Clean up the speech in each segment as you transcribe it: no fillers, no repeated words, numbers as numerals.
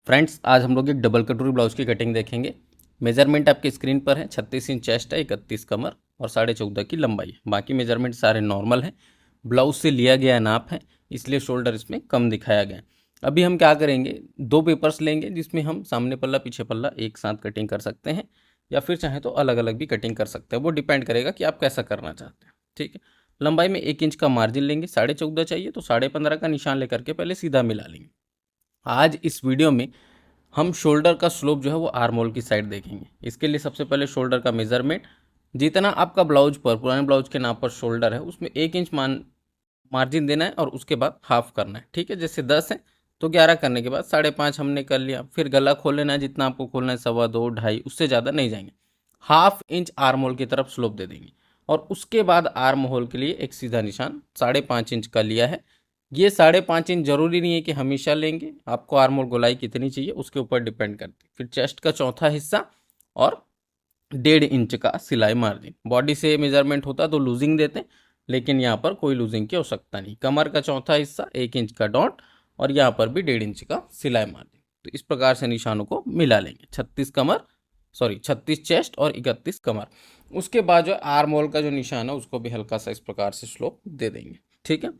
Friends, आज हम लोग एक डबल कटोरी ब्लाउज की कटिंग देखेंगे। मेजरमेंट आपके स्क्रीन पर है। 36 इंच चेस्ट है, 31 कमर और 14.5 की लंबाई है। बाकी मेजरमेंट सारे नॉर्मल है। ब्लाउज से लिया गया नाप है, इसलिए शोल्डर इसमें कम दिखाया गया है। अभी हम क्या करेंगे, दो पेपर्स लेंगे जिसमें हम सामने पल्ला पीछे पल्ला एक साथ कटिंग कर सकते हैं, या फिर चाहे तो अलग अलग भी कटिंग कर सकते हैं। वो डिपेंड करेगा कि आप कैसा करना चाहते हैं। ठीक है। लंबाई में 1 इंच का मार्जिन लेंगे। 14.5 चाहिए तो 15.5 का निशान लेकर के पहले सीधा मिला लेंगे। आज इस वीडियो में हम शोल्डर का स्लोप जो है वो आर्म होल की साइड देखेंगे। इसके लिए सबसे पहले शोल्डर का मेजरमेंट, जितना आपका ब्लाउज पर पुराने ब्लाउज के नाप पर शोल्डर है उसमें 1 इंच मार्जिन देना है और उसके बाद हाफ करना है। ठीक है। जैसे 10 है तो 11 करने के बाद 5.5 हमने कर लिया। फिर गला खोल लेना है, जितना आपको खोलना है 2.25 2.5, उससे ज़्यादा नहीं जाएंगे। हाफ इंच आर्म होल की तरफ स्लोप दे देंगे और उसके बाद आर्म होल के लिए एक सीधा निशान 5.5 इंच का लिया है। ये 5.5 इंच जरूरी नहीं है कि हमेशा लेंगे, आपको आर्म होल गोलाई कितनी चाहिए उसके ऊपर डिपेंड करती है। फिर चेस्ट का चौथा हिस्सा और 1.5 इंच का सिलाई मार्जिन। बॉडी से मेजरमेंट होता तो लूजिंग देते, लेकिन यहाँ पर कोई लूजिंग की आवश्यकता नहीं। कमर का चौथा हिस्सा 1 इंच का डॉट और यहाँ पर भी 1.5 इंच का सिलाई मार्जिन। तो इस प्रकार से निशानों को मिला लेंगे। 36 चेस्ट और 31 कमर। उसके बाद जो आर्म होल का जो निशान है उसको भी हल्का सा इस प्रकार से स्लोप दे देंगे। ठीक है।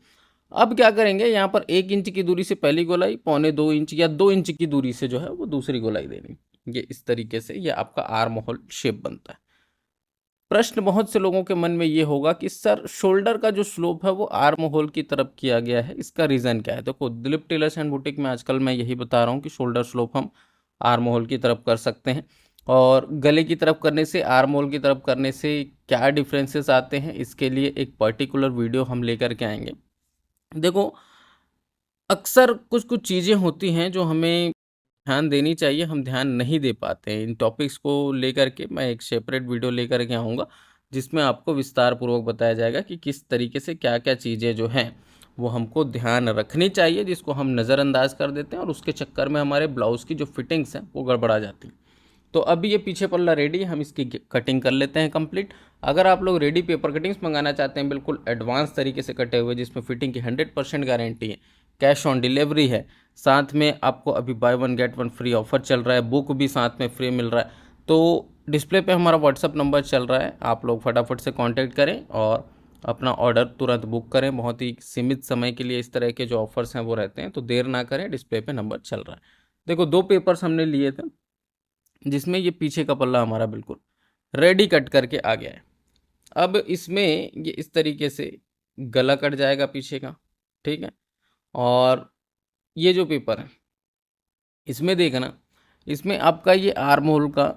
अब क्या करेंगे, यहाँ पर 1 इंच की दूरी से पहली गोलाई, 1.25 इंच या 2 इंच की दूरी से जो है वो दूसरी गोलाई देनी। ये इस तरीके से ये आपका आर्म होल शेप बनता है। प्रश्न बहुत से लोगों के मन में ये होगा कि सर शोल्डर का जो स्लोप है वो आर्म होल की तरफ किया गया है, इसका रीज़न क्या है। देखो, दिलीप टेलर्स एंड बुटीक में आजकल मैं यही बता रहा हूँ कि शोल्डर स्लोप हम आर्म होल की तरफ कर सकते हैं, और गले की तरफ करने से आर्म होल की तरफ करने से क्या डिफरेंसेस आते हैं, इसके लिए एक पर्टिकुलर वीडियो हम लेकर के आएंगे। देखो, अक्सर कुछ कुछ चीज़ें होती हैं जो हमें ध्यान देनी चाहिए, हम ध्यान नहीं दे पाते हैं। इन टॉपिक्स को लेकर के मैं एक सेपरेट वीडियो लेकर के आऊँगा, जिसमें आपको विस्तार पूर्वक बताया जाएगा कि किस तरीके से क्या क्या चीज़ें जो हैं वो हमको ध्यान रखनी चाहिए, जिसको हम नज़रअंदाज कर देते हैं और उसके चक्कर में हमारे ब्लाउज़ की जो फिटिंग्स हैं वो गड़बड़ा जाती हैं। तो अभी ये पीछे पल्ला रेडी है, हम इसकी कटिंग कर लेते हैं कंप्लीट। अगर आप लोग रेडी पेपर कटिंग्स मंगाना चाहते हैं बिल्कुल एडवांस तरीके से कटे हुए, जिसमें फिटिंग की 100% गारंटी है, कैश ऑन डिलीवरी है, साथ में आपको अभी by one get one free offer चल रहा है, बुक भी साथ में फ्री मिल रहा है, तो डिस्प्ले पे हमारा व्हाट्सअप नंबर चल रहा है, आप लोग फटाफट से कांटेक्ट करें और अपना ऑर्डर तुरंत बुक करें। बहुत ही सीमित समय के लिए इस तरह के जो ऑफर्स हैं वो रहते हैं, तो देर ना करें, डिस्प्ले पे नंबर चल रहा है। देखो, दो पेपर्स हमने लिए थे जिसमें ये पीछे का पल्ला हमारा बिल्कुल रेडी कट करके आ गया है। अब इसमें ये इस तरीके से गला कट जाएगा पीछे का। ठीक है। और ये जो पेपर है इसमें देखना, इसमें आपका ये आर्म होल का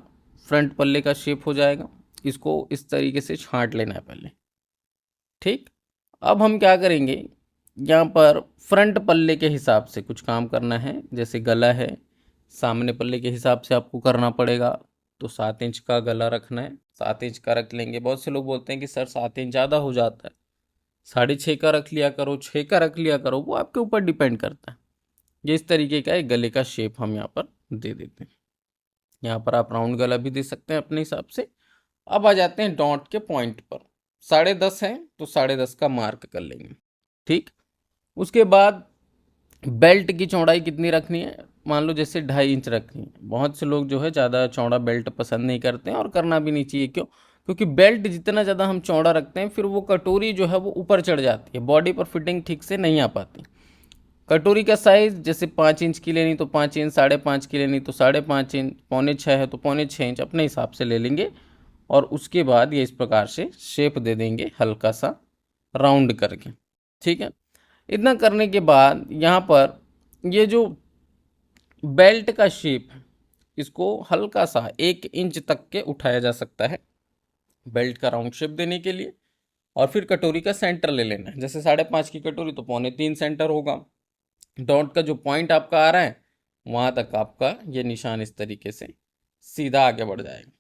फ्रंट पल्ले का शेप हो जाएगा। इसको इस तरीके से छांट लेना है पहले। ठीक। अब हम क्या करेंगे, यहाँ पर फ्रंट पल्ले के हिसाब से कुछ काम करना है। जैसे गला है, सामने पल्ले के हिसाब से आपको करना पड़ेगा, तो 7 इंच का गला रखना है। 7 इंच का रख लेंगे। बहुत से लोग बोलते हैं कि सर 7 इंच ज़्यादा हो जाता है, 6.5 का रख लिया करो, 6 का रख लिया करो, वो आपके ऊपर डिपेंड करता है। ये इस तरीके का एक गले का शेप हम यहाँ पर दे देते हैं। यहाँ पर आप राउंड गला भी दे सकते हैं अपने हिसाब से। अब आ जाते हैं डॉट के पॉइंट पर। 10.5 है तो 10.5 का मार्क कर लेंगे। ठीक। उसके बाद बेल्ट की चौड़ाई कितनी रखनी है, मान लो जैसे 2.5 इंच रखनी है। बहुत से लोग जो है ज़्यादा चौड़ा बेल्ट पसंद नहीं करते हैं और करना भी नहीं चाहिए। क्यों? क्योंकि बेल्ट जितना ज़्यादा हम चौड़ा रखते हैं फिर वो कटोरी जो है वो ऊपर चढ़ जाती है, बॉडी पर फिटिंग ठीक से नहीं आ पाती। कटोरी का साइज़ जैसे 5 इंच की लेनी तो 5 इंच, 5.5 की लेनी तो 5.5 इंच, 5.25 है तो 5.25 इंच अपने हिसाब से ले लेंगे। और उसके बाद ये इस प्रकार से शेप दे देंगे हल्का सा राउंड करके। ठीक है। इतना करने के बाद यहाँ पर ये जो बेल्ट का शेप है इसको हल्का सा 1 इंच तक के उठाया जा सकता है बेल्ट का राउंड शेप देने के लिए। और फिर कटोरी का सेंटर ले लेना है। जैसे 5.5 की कटोरी तो 3.25 सेंटर होगा। डॉट का जो पॉइंट आपका आ रहा है वहाँ तक आपका ये निशान इस तरीके से सीधा आगे बढ़ जाएगा।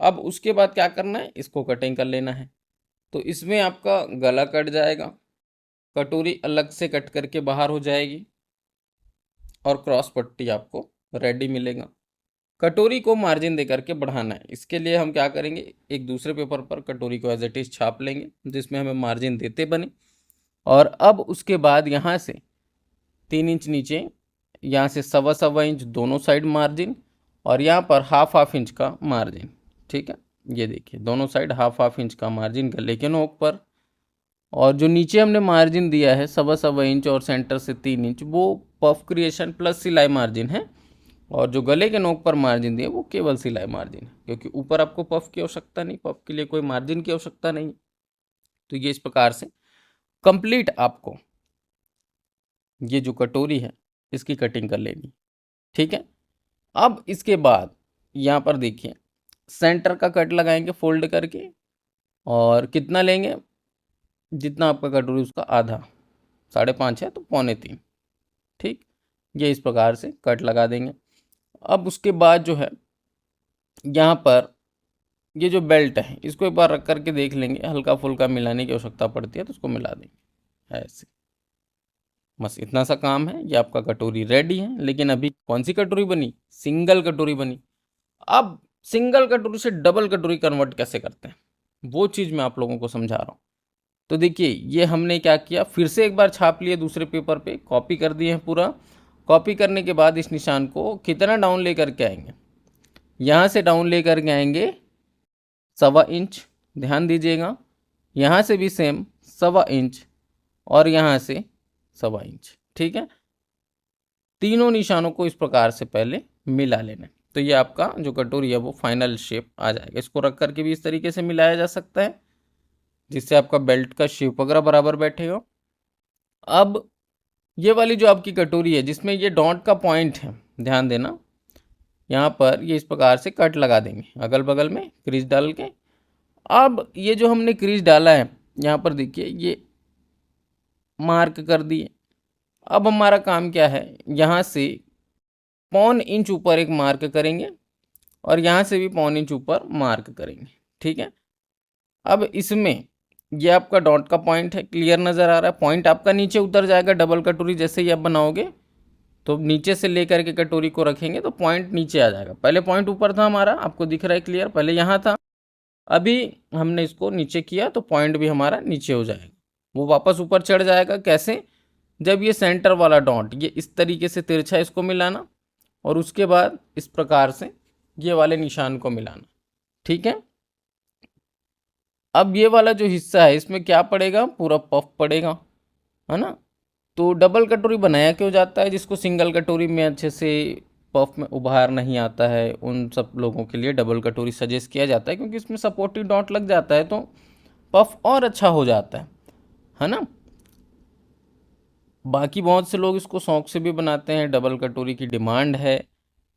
अब उसके बाद क्या करना है, इसको कटिंग कर लेना है। तो इसमें आपका गला कट जाएगा, कटोरी अलग से कट करके बाहर हो जाएगी और क्रॉस पट्टी आपको रेडी मिलेगा। कटोरी को मार्जिन दे करके बढ़ाना है। इसके लिए हम क्या करेंगे, एक दूसरे पेपर पर कटोरी को एज इट इज छाप लेंगे जिसमें हमें मार्जिन देते बने। और अब उसके बाद यहाँ से 3 इंच नीचे यहाँ से 1.25 इंच दोनों साइड मार्जिन, और यहाँ पर हाफ इंच का मार्जिन। ठीक है, ये देखिए दोनों साइड हाफ इंच का मार्जिन गले के नोक पर। और जो नीचे हमने मार्जिन दिया है 1.25 इंच और सेंटर से 3 इंच, वो पफ क्रिएशन प्लस सिलाई मार्जिन है। और जो गले के नोक पर मार्जिन दिया वो केवल सिलाई मार्जिन है, क्योंकि ऊपर आपको पफ की आवश्यकता नहीं, पफ के लिए कोई मार्जिन की आवश्यकता नहीं। तो ये इस प्रकार से कंप्लीट आपको ये जो कटोरी है इसकी कटिंग कर लेनी। ठीक है, अब इसके बाद यहाँ पर देखिए सेंटर का कट लगाएंगे फोल्ड करके, और कितना लेंगे, जितना आपका कटोरी उसका आधा, 5.5 है तो 2.25। ठीक, ये इस प्रकार से कट लगा देंगे। अब उसके बाद जो है यहाँ पर ये जो बेल्ट है इसको एक बार रख करके देख लेंगे, हल्का फुल्का मिलाने की आवश्यकता पड़ती है तो उसको मिला देंगे ऐसे। बस इतना सा काम है, ये आपका कटोरी रेडी है। लेकिन अभी कौन सी कटोरी बनी, सिंगल कटोरी बनी। अब सिंगल कटोरी से डबल कटोरी कन्वर्ट कैसे करते हैं वो चीज़ मैं आप लोगों को समझा रहा हूँ। तो देखिए ये हमने क्या किया, फिर से एक बार छाप लिए दूसरे पेपर पे, कॉपी कर दिए हैं पूरा। कॉपी करने के बाद इस निशान को कितना डाउन लेकर के आएंगे, यहाँ से डाउन लेकर के आएंगे 1.25 इंच, ध्यान दीजिएगा। यहाँ से भी सेम 1.25 इंच, और यहाँ से 1.25 इंच। ठीक है, तीनों निशानों को इस प्रकार से पहले मिला लेना। तो ये आपका जो कटोरी है वो फाइनल शेप आ जाएगा। इसको रख करके भी इस तरीके से मिलाया जा सकता है, जिससे आपका बेल्ट का शेप वगैरह बराबर बैठेगा। अब ये वाली जो आपकी कटोरी है जिसमें ये डॉट का पॉइंट है, ध्यान देना, यहाँ पर ये इस प्रकार से कट लगा देंगे अगल बगल में क्रीज डाल के। अब ये जो हमने क्रीज डाला है यहाँ पर देखिए ये मार्क कर दिए। अब हमारा काम क्या है, यहाँ से 1.25 इंच ऊपर एक मार्क करेंगे, और यहाँ से भी 1.25 इंच ऊपर मार्क करेंगे। ठीक है, अब इसमें ये आपका डॉट का पॉइंट है, क्लियर नज़र आ रहा है। पॉइंट आपका नीचे उतर जाएगा डबल कटोरी जैसे ही आप बनाओगे, तो नीचे से लेकर के कटोरी को रखेंगे तो पॉइंट नीचे आ जाएगा। पहले पॉइंट ऊपर था हमारा, आपको दिख रहा है क्लियर, पहले यहाँ था, अभी हमने इसको नीचे किया तो पॉइंट भी हमारा नीचे हो जाएगा, वो वापस ऊपर चढ़ जाएगा। कैसे, जब ये सेंटर वाला डॉट ये इस तरीके से तिरछा इसको मिलाना, और उसके बाद इस प्रकार से ये वाले निशान को मिलाना। ठीक है, अब ये वाला जो हिस्सा है इसमें क्या पड़ेगा, पूरा पफ पड़ेगा, है ना। तो डबल कटोरी बनाया क्यों जाता है, जिसको सिंगल कटोरी में अच्छे से पफ में उभार नहीं आता है, उन सब लोगों के लिए डबल कटोरी सजेस्ट किया जाता है, क्योंकि इसमें सपोर्टिव डॉट लग जाता है तो पफ और अच्छा हो जाता है ना। बाकी बहुत से लोग इसको शौक से भी बनाते हैं, डबल कटोरी की डिमांड है।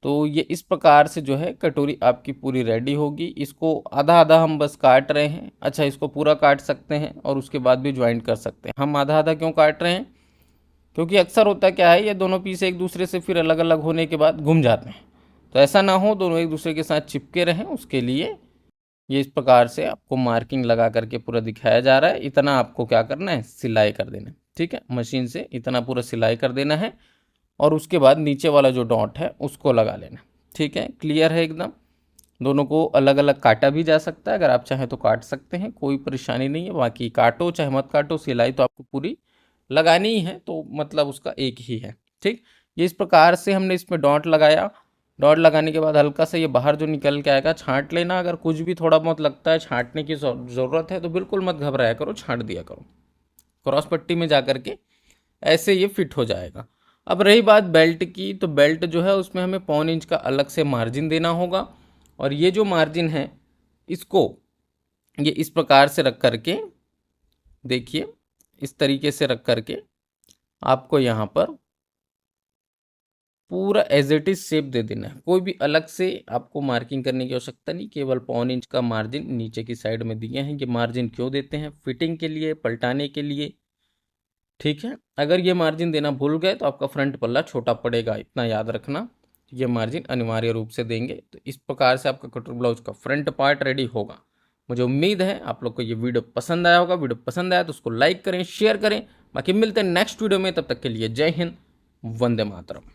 तो ये इस प्रकार से जो है कटोरी आपकी पूरी रेडी होगी। इसको आधा आधा हम बस काट रहे हैं। अच्छा, इसको पूरा काट सकते हैं और उसके बाद भी ज्वाइंट कर सकते हैं। हम आधा आधा क्यों काट रहे हैं, क्योंकि अक्सर होता क्या है, ये दोनों पीस एक दूसरे से फिर अलग अलग होने के बाद घूम जाते हैं, तो ऐसा ना हो, दोनों एक दूसरे के साथ चिपके रहें, उसके लिए ये इस प्रकार से आपको मार्किंग लगा करके पूरा दिखाया जा रहा है। इतना आपको क्या करना है, सिलाई कर देना है। ठीक है, मशीन से इतना पूरा सिलाई कर देना है, और उसके बाद नीचे वाला जो डॉट है उसको लगा लेना। ठीक है, क्लियर है एकदम। दोनों को अलग अलग काटा भी जा सकता है, अगर आप चाहें तो काट सकते हैं, कोई परेशानी नहीं है। बाकी काटो चाहे मत काटो, सिलाई तो आपको पूरी लगानी ही है, तो मतलब उसका एक ही है। ठीक, ये इस प्रकार से हमने इसमें डॉट लगाया। डॉट लगाने के बाद हल्का सा ये बाहर जो निकल के आएगा छांट लेना। अगर कुछ भी थोड़ा बहुत लगता है छांटने की ज़रूरत है तो बिल्कुल मत घबराया करो, छांट दिया करो। क्रॉस पट्टी में जा करके ऐसे ये फिट हो जाएगा। अब रही बात बेल्ट की, तो बेल्ट जो है उसमें हमें 1.25 इंच का अलग से मार्जिन देना होगा, और ये जो मार्जिन है इसको ये इस प्रकार से रख करके देखिए, इस तरीके से रख करके आपको यहाँ पर पूरा एज इट इज शेप दे देना है। कोई भी अलग से आपको मार्किंग करने की आवश्यकता नहीं, केवल 1.25 इंच का मार्जिन नीचे की साइड में दिए हैं। ये मार्जिन क्यों देते हैं, फिटिंग के लिए, पलटाने के लिए। ठीक है, अगर ये मार्जिन देना भूल गए तो आपका फ्रंट पल्ला छोटा पड़ेगा, इतना याद रखना। ये मार्जिन अनिवार्य रूप से देंगे। तो इस प्रकार से आपका कटोरी ब्लाउज का फ्रंट पार्ट रेडी होगा। मुझे उम्मीद है आप लोग को ये वीडियो पसंद आया होगा। वीडियो पसंद आया तो उसको लाइक करें, शेयर करें। बाकी मिलते हैं नेक्स्ट वीडियो में, तब तक के लिए जय हिंद, वंदे मातरम।